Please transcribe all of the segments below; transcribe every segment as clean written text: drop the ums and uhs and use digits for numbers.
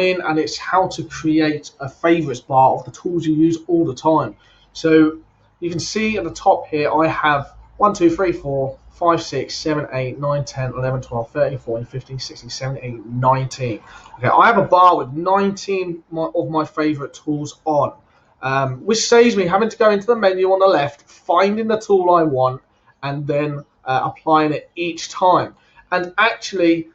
in, and it's how to create a favorites bar of the tools you use all the time. So you can see at the top here, I have 1, 2, 3, 4, 5, 6, 7, 8, 9, 10, 11, 12, 13, 14, 15, 16, 17, 18, 19. Okay, I have a bar with 19 of my favorite tools on, which saves me having to go into the menu on the left, finding the tool I want, and then applying it each time. And actually,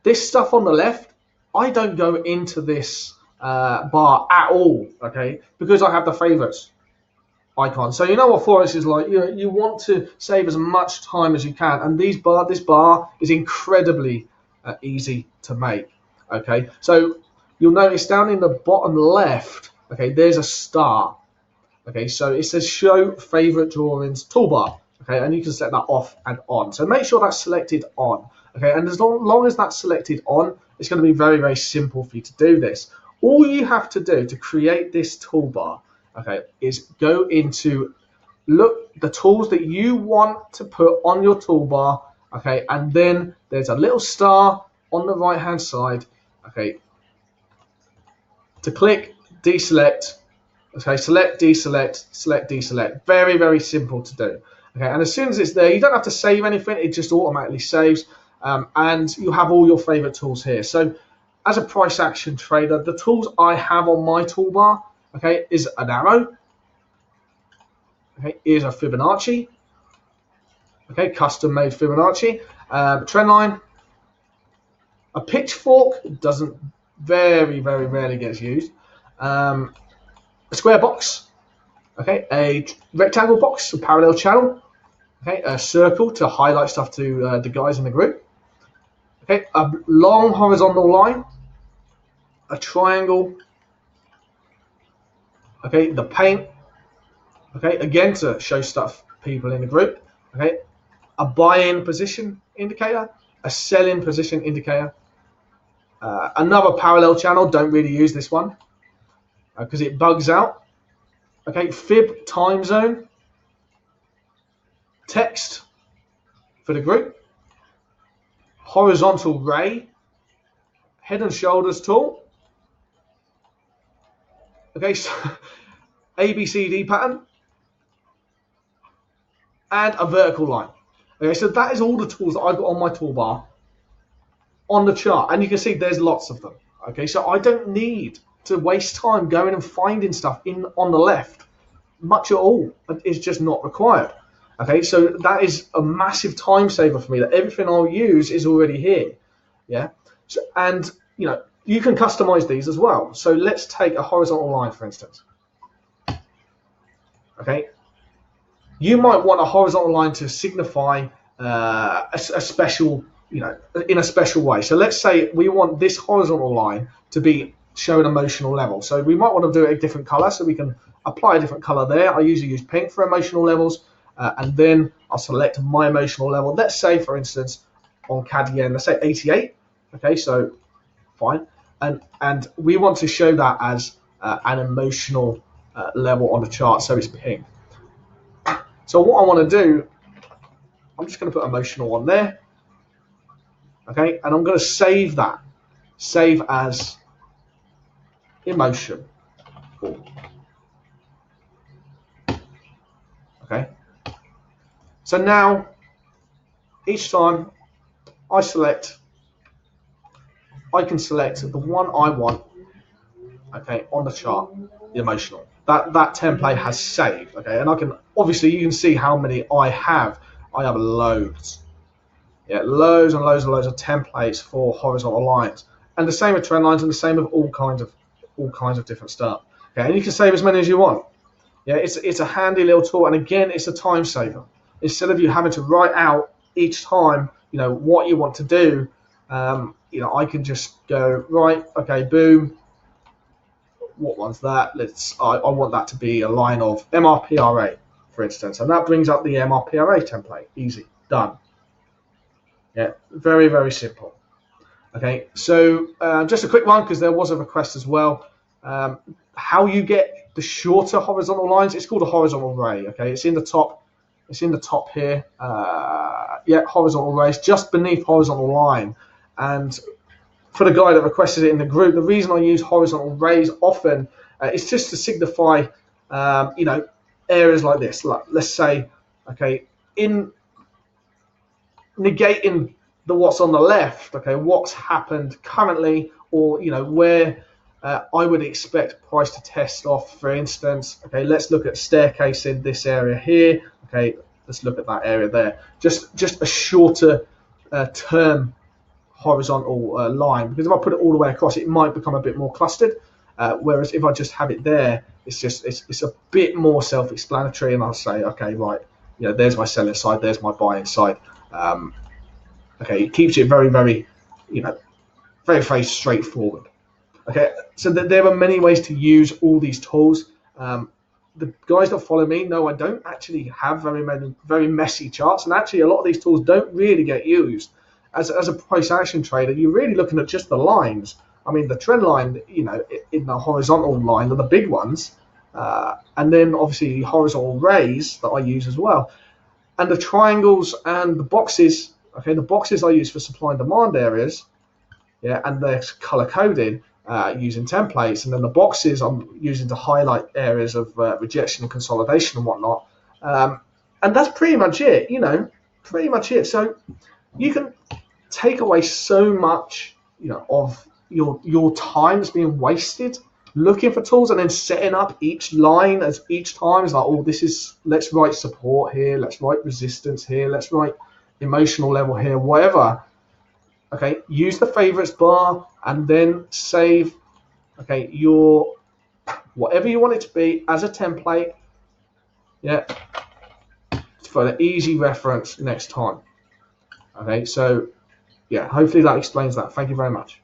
this stuff on the left, I don't go into this bar at all, okay, because I have the favorites icon. So you know what Forex is like. You want to save as much time as you can, and this bar is incredibly easy to make. Okay, so you'll notice down in the bottom left, okay, there's a star. Okay, so it says show favorite drawings toolbar. Okay, and you can set that off and on. So make sure that's selected on. Okay, and as long as that's selected on, it's going to be very, very simple for you to do this. All you have to do to create this toolbar, okay, is go into the tools that you want to put on your toolbar, okay, and then there's a little star on the right hand side, okay, to click, deselect, okay, select, deselect, select, deselect. Very, very simple to do. Okay, and as soon as it's there, you don't have to save anything, it just automatically saves, and you have all your favorite tools here. So as a price action trader, the tools I have on my toolbar, okay, is an arrow, okay, is a Fibonacci, okay, custom made Fibonacci, trend line, a pitchfork, doesn't, very, very rarely gets used, a square box, okay, a rectangle box, a parallel channel, okay, a circle to highlight stuff to the guys in the group, okay, a long horizontal line, a triangle, okay, the paint, okay, again to show stuff people in the group, okay, a buy-in position indicator, a sell-in position indicator, another parallel channel, don't really use this one because it bugs out, okay, fib time zone, text for the group, horizontal ray, head and shoulders tool, okay, so ABCD pattern, and a vertical line. Okay, so that is all the tools that I've got on my toolbar on the chart, and you can see there's lots of them. Okay, so I don't need to waste time going and finding stuff on the left, much at all. It's just not required. Okay, so that is a massive time saver for me, that everything I'll use is already here. Yeah, so, and you know, you can customize these as well. So let's take a horizontal line, for instance. Okay, you might want a horizontal line to signify a special, you know, in a special way. So let's say we want this horizontal line to be show an emotional level. So we might want to do it a different color, so we can apply a different color there. I usually use pink for emotional levels, and then I'll select my emotional level. Let's say, for instance, on CAD yen, let's say 88. Okay, so fine, and we want to show that as an emotional level on the chart, so it's pink. So what I want to do, I'm just going to put emotional on there, okay, and I'm going to save that, save as emotion. Okay, so now each time I can select the one I want, okay, on the chart, the emotional. That template has saved, okay, and I can, obviously you can see how many I have. I have loads, yeah, loads and loads and loads of templates for horizontal lines, and the same with trend lines, and the same with all kinds of different stuff. Okay, and you can save as many as you want. Yeah, it's a handy little tool, and again, it's a time saver. Instead of you having to write out each time, you know, what you want to do, you know, I can just go, right, okay, boom. What one's that? I want that to be a line of MRPRA, for instance, and that brings up the MRPRA template. Easy, done. Yeah, very, very simple. Okay, so just a quick one, because there was a request as well. How you get the shorter horizontal lines? It's called a horizontal ray. Okay, it's in the top. It's in the top here. Yeah, horizontal rays just beneath horizontal line, and for the guy that requested it in the group, the reason I use horizontal raise often is just to signify, areas like this. Like, let's say, okay, in negating what's on the left, okay, what's happened currently, or where I would expect price to test off. For instance, okay, let's look at staircase in this area here. Okay, let's look at that area there. Just a shorter term horizontal line, because if I put it all the way across, it might become a bit more clustered. Whereas if I just have it there, it's a bit more self-explanatory, and I'll say, okay, right, there's my selling side, there's my buying side. Okay, it keeps it very, very, very, very straightforward. Okay, so there are many ways to use all these tools. The guys that follow me know I don't actually have very messy charts, and actually a lot of these tools don't really get used. As a price action trader, you're really looking at just the lines. I mean, the trend line, in the horizontal line are the big ones, and then obviously the horizontal raise that I use as well, and the triangles and the boxes. Okay, the boxes I use for supply and demand areas, yeah, and they're color coded using templates, and then the boxes I'm using to highlight areas of rejection and consolidation and whatnot. And that's pretty much it. Pretty much it. So you can take away so much, of your time that's being wasted looking for tools and then setting up each line as each time is like, oh, let's write support here, let's write resistance here, let's write emotional level here, whatever. Okay, use the favorites bar and then save, okay, your whatever you want it to be as a template, yeah, for the easy reference next time. Okay, so yeah, hopefully that explains that. Thank you very much.